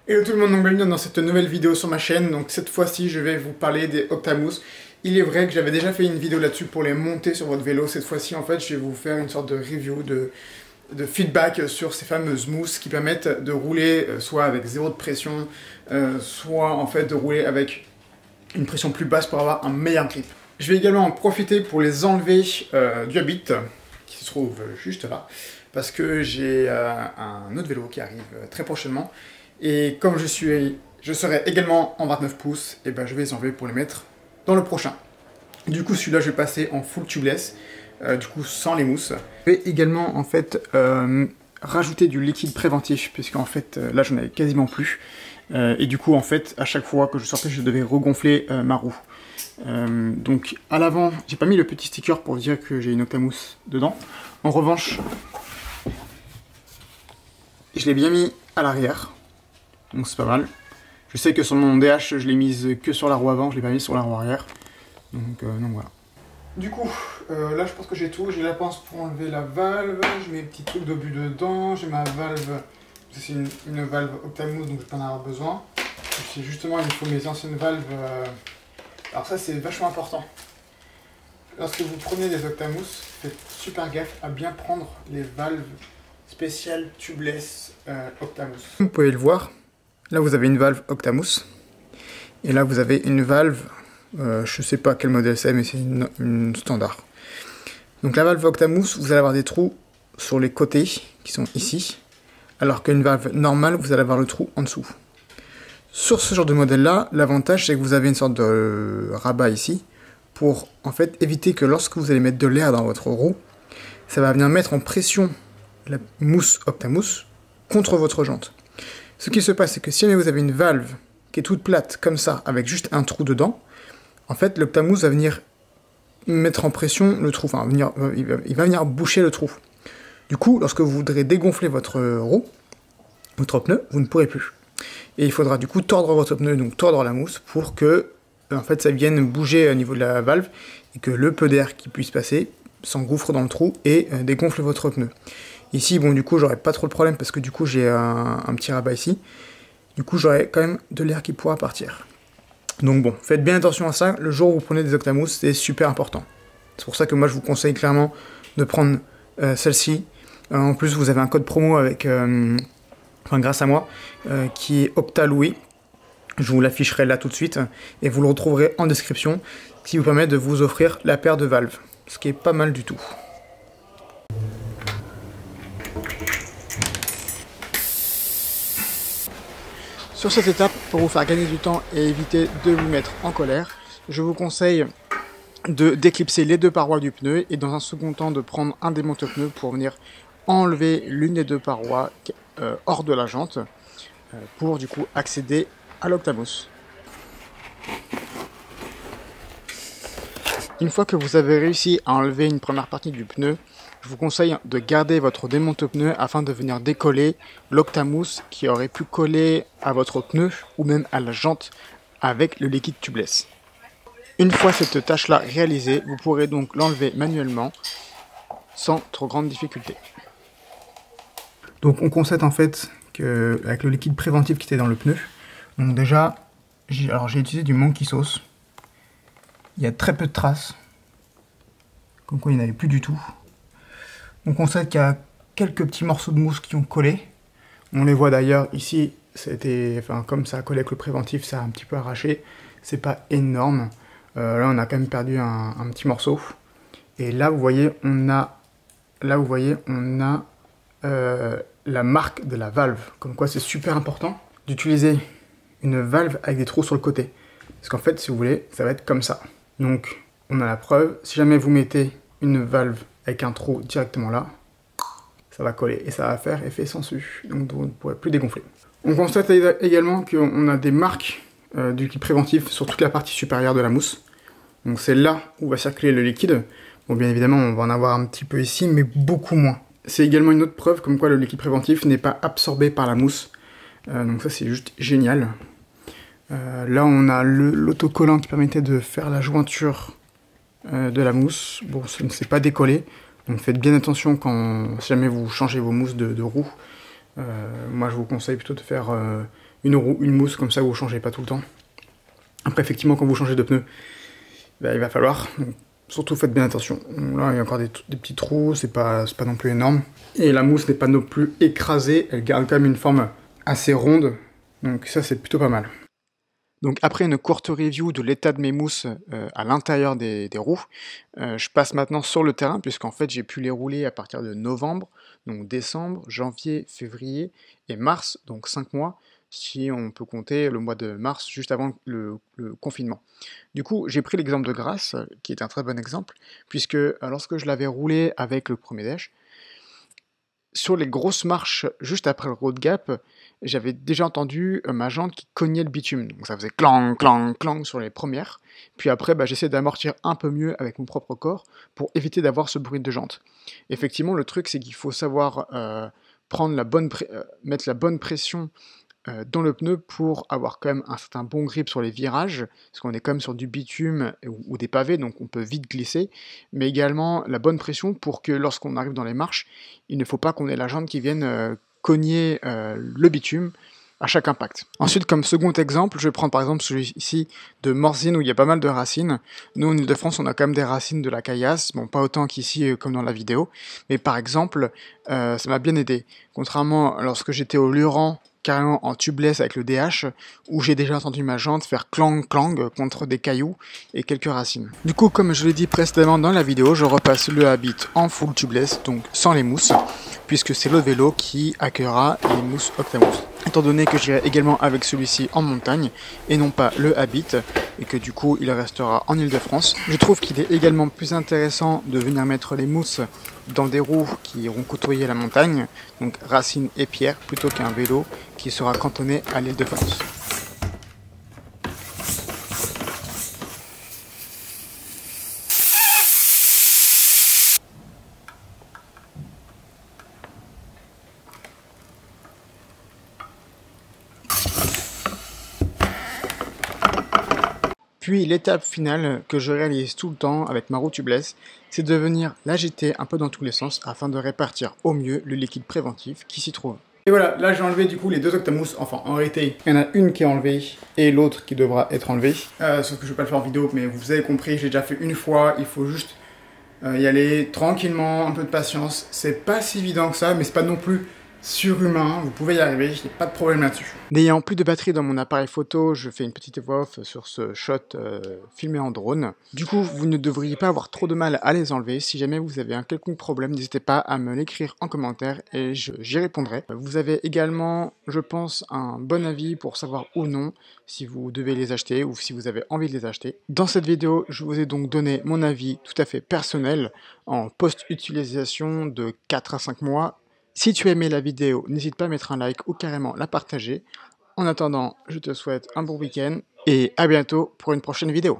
Hello tout le monde, donc bienvenue dans cette nouvelle vidéo sur ma chaîne. Donc cette fois-ci, je vais vous parler des Octamousse. Il est vrai que j'avais déjà fait une vidéo là-dessus pour les monter sur votre vélo. Cette fois-ci, en fait, je vais vous faire une sorte de review, de feedback sur ces fameuses mousses qui permettent de rouler soit avec zéro de pression, soit en fait de rouler avec une pression plus basse pour avoir un meilleur grip. Je vais également en profiter pour les enlever du Habit, qui se trouve juste là, parce que j'ai un autre vélo qui arrive très prochainement. Et comme je serai également en 29 pouces, et ben je vais les enlever pour les mettre dans le prochain. Du coup, celui-là, je vais passer en full tubeless, du coup sans les mousses. Je vais également en fait rajouter du liquide préventif, puisqu'en fait là j'en avais quasiment plus. Et du coup, en fait, à chaque fois que je sortais, je devais regonfler ma roue. Donc à l'avant, j'ai pas mis le petit sticker pour dire que j'ai une Octamousse dedans. En revanche, je l'ai bien mis à l'arrière. Donc c'est pas mal. Je sais que sur mon DH, je l'ai mise que sur la roue avant, je l'ai pas mise sur la roue arrière. Donc voilà. Du coup, là je pense que j'ai tout. J'ai la pince pour enlever la valve. Je mets un petit truc d'obus dedans. J'ai ma valve. C'est une valve Octamousse, donc je vais pas en avoir besoin. Et justement, il me faut mes anciennes valves. Alors ça, c'est vachement important. Lorsque vous prenez des Octamousse, faites super gaffe à bien prendre les valves spéciales tubeless Octamousse. Vous pouvez le voir. Là, vous avez une valve Octamousse. Et là, vous avez une valve, je sais pas quel modèle c'est, mais c'est une standard. Donc la valve Octamousse, vous allez avoir des trous sur les côtés, qui sont ici. Alors qu'une valve normale, vous allez avoir le trou en dessous. Sur ce genre de modèle-là, l'avantage, c'est que vous avez une sorte de rabat ici, pour en fait éviter que lorsque vous allez mettre de l'air dans votre roue, ça va venir mettre en pression la mousse Octamousse contre votre jante. Ce qui se passe, c'est que si vous avez une valve qui est toute plate, comme ça, avec juste un trou dedans, en fait, l'Octamousse va venir mettre en pression le trou, enfin, il va venir boucher le trou. Du coup, lorsque vous voudrez dégonfler votre roue, votre pneu, vous ne pourrez plus. Et il faudra du coup tordre votre pneu, donc tordre la mousse, pour que, en fait, ça vienne bouger au niveau de la valve, et que le peu d'air qui puisse passer s'engouffre dans le trou et dégonfle votre pneu. Ici, bon, du coup, j'aurai pas trop de problème parce que du coup, j'ai un petit rabat ici. Du coup, j'aurai quand même de l'air qui pourra partir. Donc bon, faites bien attention à ça. Le jour où vous prenez des Octamousse, c'est super important. C'est pour ça que moi, je vous conseille clairement de prendre celle-ci. En plus, vous avez un code promo avec, enfin, grâce à moi, qui est OptaLouis. Je vous l'afficherai là tout de suite. Et vous le retrouverez en description, qui vous permet de vous offrir la paire de valves. Ce qui est pas mal du tout. Sur cette étape, pour vous faire gagner du temps et éviter de vous mettre en colère, je vous conseille de déclipser les deux parois du pneu et dans un second temps de prendre un démonte-pneu pour venir enlever l'une des deux parois hors de la jante pour du coup accéder à l'Octamousse. Une fois que vous avez réussi à enlever une première partie du pneu, je vous conseille de garder votre démonte-pneu afin de venir décoller l'Octamousse qui aurait pu coller à votre pneu ou même à la jante avec le liquide tubeless. Une fois cette tâche-là réalisée, vous pourrez donc l'enlever manuellement sans trop grande difficulté. Donc on constate en fait qu'avec le liquide préventif qui était dans le pneu, donc déjà, j'ai utilisé du Monkey Sauce. Il y a très peu de traces, comme quoi il n'y en avait plus du tout. On constate qu'il y a quelques petits morceaux de mousse qui ont collé. On les voit d'ailleurs ici, comme ça a collé avec le préventif, ça a un petit peu arraché. C'est pas énorme. Là on a quand même perdu un petit morceau. Et là vous voyez, on a la marque de la valve. Comme quoi c'est super important d'utiliser une valve avec des trous sur le côté. Parce qu'en fait, si vous voulez, ça va être comme ça. Donc on a la preuve, si jamais vous mettez une valve avec un trou directement là, ça va coller et ça va faire effet sensu, donc vous ne pourrez plus dégonfler. On constate également qu'on a des marques du liquide préventif sur toute la partie supérieure de la mousse. Donc c'est là où va circuler le liquide. Bon, bien évidemment, on va en avoir un petit peu ici, mais beaucoup moins. C'est également une autre preuve comme quoi le liquide préventif n'est pas absorbé par la mousse. Donc ça, c'est juste génial. Là, on a l'autocollant qui permettait de faire la jointure de la mousse. Bon, ça ne s'est pas décollé, donc faites bien attention si jamais vous changez vos mousses de roue. Moi je vous conseille plutôt de faire une mousse comme ça, vous ne changez pas tout le temps. Après, effectivement, quand vous changez de pneu, il va falloir. Donc, surtout, faites bien attention. Là, il y a encore des petits trous, c'est pas non plus énorme. Et la mousse n'est pas non plus écrasée, elle garde quand même une forme assez ronde. Donc ça, c'est plutôt pas mal. Donc après une courte review de l'état de mes mousses à l'intérieur des roues, je passe maintenant sur le terrain, puisqu'en fait j'ai pu les rouler à partir de novembre, donc décembre, janvier, février et mars, donc 5 mois, si on peut compter le mois de mars juste avant le confinement. Du coup, j'ai pris l'exemple de Grasse, qui est un très bon exemple, puisque lorsque je l'avais roulé avec le premier dash, sur les grosses marches juste après le road gap, j'avais déjà entendu ma jante qui cognait le bitume. Donc ça faisait clang, clang, clang sur les premières. Puis après, j'essayais d'amortir un peu mieux avec mon propre corps pour éviter d'avoir ce bruit de jante. Effectivement, le truc, c'est qu'il faut savoir mettre la bonne pression dans le pneu pour avoir quand même un certain bon grip sur les virages, parce qu'on est quand même sur du bitume ou des pavés, donc on peut vite glisser, mais également la bonne pression pour que lorsqu'on arrive dans les marches, il ne faut pas qu'on ait la jante qui vienne cogner le bitume à chaque impact. Ensuite, comme second exemple, je vais prendre par exemple celui-ci de Morzine où il y a pas mal de racines. Nous, en Ile-de-France, on a quand même des racines de la caillasse, bon, pas autant qu'ici comme dans la vidéo, mais par exemple, ça m'a bien aidé. Contrairement lorsque j'étais au Luran, carrément en tubeless avec le DH, où j'ai déjà entendu ma jante faire clang clang contre des cailloux et quelques racines. Du coup, comme je l'ai dit précédemment dans la vidéo, je repasse le Habit en full tubeless, donc sans les mousses, puisque c'est le vélo qui accueillera les mousses Octamousse. Étant donné que j'irai également avec celui-ci en montagne, et non pas le Habit, et que du coup il restera en Ile-de-France, je trouve qu'il est également plus intéressant de venir mettre les mousses dans des roues qui iront côtoyer la montagne, donc racines et pierres, plutôt qu'un vélo qui sera cantonné à l'Île-de-France. Puis l'étape finale que je réalise tout le temps avec ma roue tubeless, c'est de venir l'agiter un peu dans tous les sens afin de répartir au mieux le liquide préventif qui s'y trouve. Et voilà, là j'ai enlevé du coup les deux Octamousses, enfin en réalité il y en a une qui est enlevée et l'autre qui devra être enlevée. Sauf que je vais pas le faire en vidéo, mais vous avez compris, j'ai déjà fait une fois, il faut juste y aller tranquillement, un peu de patience. C'est pas si évident que ça, mais c'est pas non plus surhumain, vous pouvez y arriver, il n'y a pas de problème là-dessus. N'ayant plus de batterie dans mon appareil photo, je fais une petite voix off sur ce shot filmé en drone. Du coup, vous ne devriez pas avoir trop de mal à les enlever. Si jamais vous avez un quelconque problème, n'hésitez pas à me l'écrire en commentaire et j'y répondrai. Vous avez également, je pense, un bon avis pour savoir ou non si vous devez les acheter ou si vous avez envie de les acheter. Dans cette vidéo, je vous ai donc donné mon avis tout à fait personnel en post-utilisation de 4 à 5 mois. Si tu as aimé la vidéo, n'hésite pas à mettre un like ou carrément la partager. En attendant, je te souhaite un bon week-end et à bientôt pour une prochaine vidéo.